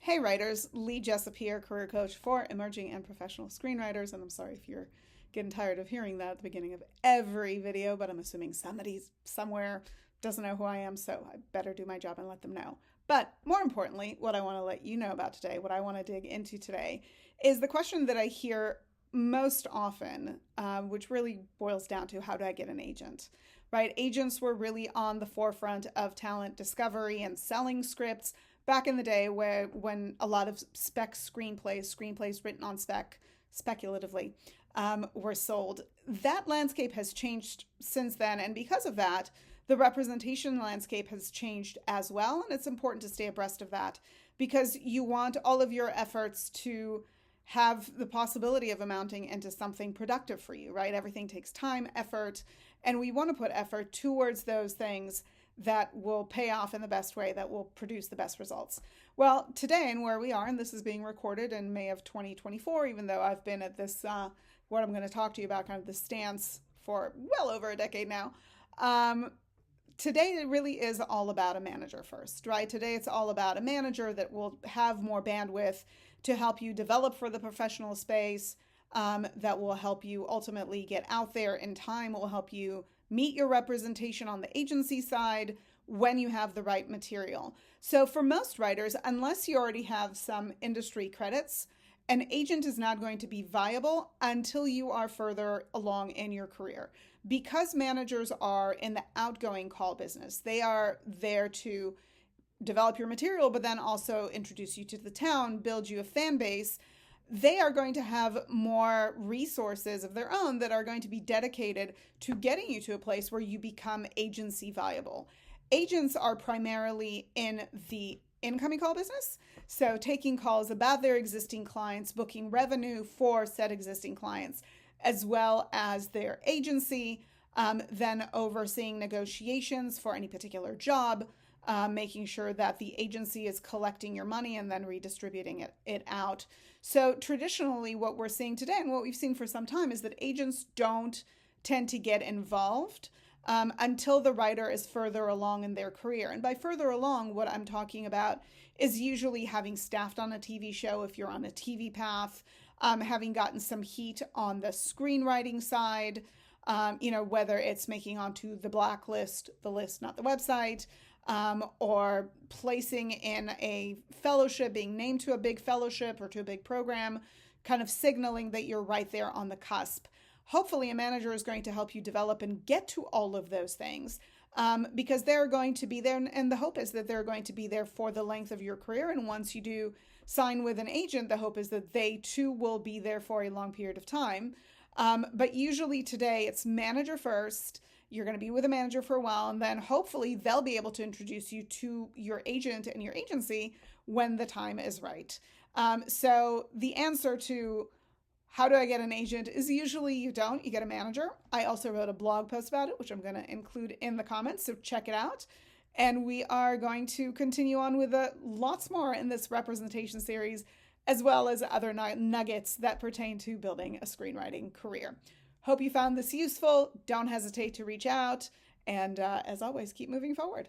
Hey writers, Lee Jessup here, career coach for emerging and professional screenwriters. And I'm sorry if you're getting tired of hearing that at the beginning of every video, but I'm assuming somebody somewhere doesn't know who I am, so I better do my job and let them know. But more importantly, what I want to let you know about today, what I want to dig into today, is the question that I hear most often, which really boils down to how do I get an agent? Right? Agents were really on the forefront of talent discovery and selling scripts back in the day when a lot of screenplays written on speculatively, were sold. That landscape has changed since then, and because of that, the representation landscape has changed as well, and it's important to stay abreast of that because you want all of your efforts to have the possibility of amounting into something productive for you, right? Everything takes time, effort, and we want to put effort towards those things that will pay off in the best way, that will produce the best results. Well, today and where we are, and this is being recorded in May of 2024, even though I've been at this, what I'm going to talk to you about, kind of the stance for well over a decade now. Today it really is all about a manager first, right? Today it's all about a manager that will have more bandwidth to help you develop for the professional space, that will help you ultimately get out there in time, will help you meet your representation on the agency side when you have the right material. So for most writers, unless you already have some industry credits, an agent is not going to be viable until you are further along in your career. Because managers are in the outgoing call business, they are there to develop your material, but then also introduce you to the town, build you a fan base. They are going to have more resources of their own that are going to be dedicated to getting you to a place where you become agency viable. Agents are primarily in the incoming call business, so taking calls about their existing clients, booking revenue for said existing clients, as well as their agency, then overseeing negotiations for any particular job, making sure that the agency is collecting your money and then redistributing it out. So traditionally, what we're seeing today and what we've seen for some time is that agents don't tend to get involved until the writer is further along in their career. And by further along, what I'm talking about is usually having staffed on a TV show if you're on a TV path, having gotten some heat on the screenwriting side, whether it's making onto the blacklist, the list, not the website, or placing in a fellowship, being named to a big fellowship or to a big program, kind of signaling that you're right there on the cusp. Hopefully a manager is going to help you develop and get to all of those things, because they're going to be there, and the hope is that they're going to be there for the length of your career. And once you do sign with an agent, the hope is that they too will be there for a long period of time. But usually today it's manager first. You're going to be with a manager for a while, and then hopefully they'll be able to introduce you to your agent and your agency when the time is right. So the answer to how do I get an agent is usually you don't, you get a manager. I also wrote a blog post about it, which I'm going to include in the comments, so check it out. And we are going to continue on with lots more in this representation series, as well as other nuggets that pertain to building a screenwriting career. Hope you found this useful. Don't hesitate to reach out. And as always, keep moving forward.